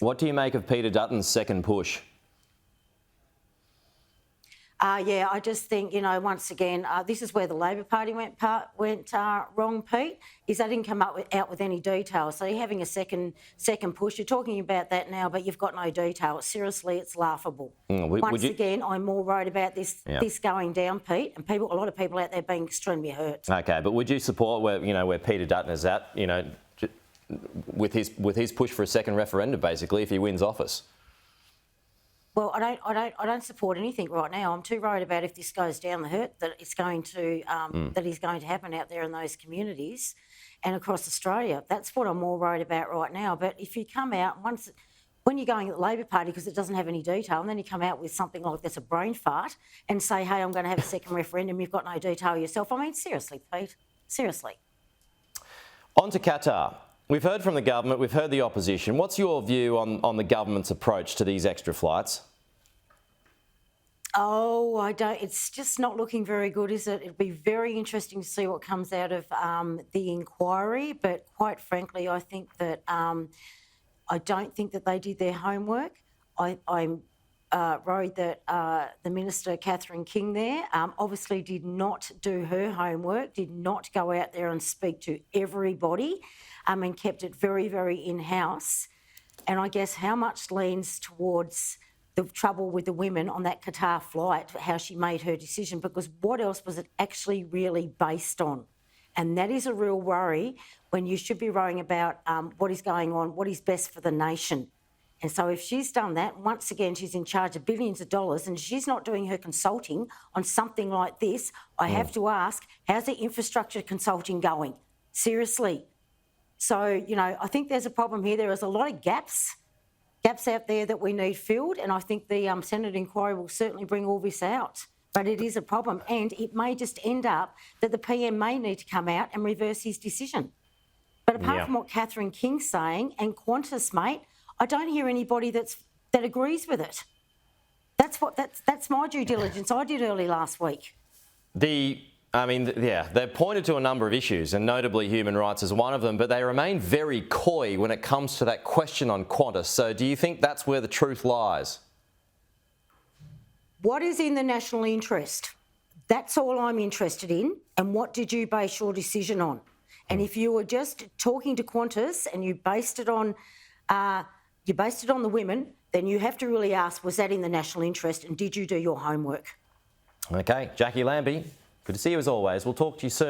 What do you make of Peter Dutton's second push? Yeah, I just think, once again, this is where the Labor Party went wrong, Pete, is they didn't come out with any details. So you're having a second push. You're talking about that now, but you've got no detail. Seriously, it's laughable. Once again, I'm more worried about this going down, Pete, and a lot of people out there being extremely hurt. Okay, but would you support where Peter Dutton is at, with his push for a second referendum, basically, if he wins office? Well, I don't support anything right now. I'm too worried about if this goes down the hurt that it's going to that is going to happen out there in those communities and across Australia. That's what I'm more worried about right now. But if you come out when you're going at the Labor Party because it doesn't have any detail, and then you come out with something like that's a brain fart and say, "Hey, I'm going to have a second referendum," you've got no detail yourself. I mean, seriously, Pete, seriously. On to Qatar. We've heard from the government, we've heard the opposition. What's your view on the government's approach to these extra flights? Oh, I don't. It's just not looking very good, is it? It'll be very interesting to see what comes out of the inquiry. But quite frankly, I think that I don't think that they did their homework. I'm worried that the Minister, Catherine King, there obviously did not do her homework, did not go out there and speak to everybody, and kept it very, very in-house. And I guess how much leans towards the trouble with the women on that Qatar flight, how she made her decision, because what else was it actually really based on? And that is a real worry when you should be worrying about what is going on, what is best for the nation. And so if she's done that, once again, she's in charge of billions of dollars and she's not doing her consulting on something like this, I have to ask, how's the infrastructure consulting going? Seriously. So, I think there's a problem here. There is a lot of gaps out there that we need filled, and I think the Senate inquiry will certainly bring all this out. But it is a problem, and it may just end up that the PM may need to come out and reverse his decision. But apart from what Catherine King's saying, and Qantas, mate, I don't hear anybody that agrees with it. That's my due diligence I did early last week. They've pointed to a number of issues, and notably human rights is one of them, but they remain very coy when it comes to that question on Qantas. So do you think that's where the truth lies? What is in the national interest? That's all I'm interested in. And what did you base your decision on? And if you were just talking to Qantas and you based it on the women, then you have to really ask, was that in the national interest and did you do your homework? Okay, Jacqui, Lambie, good to see you as always. We'll talk to you soon.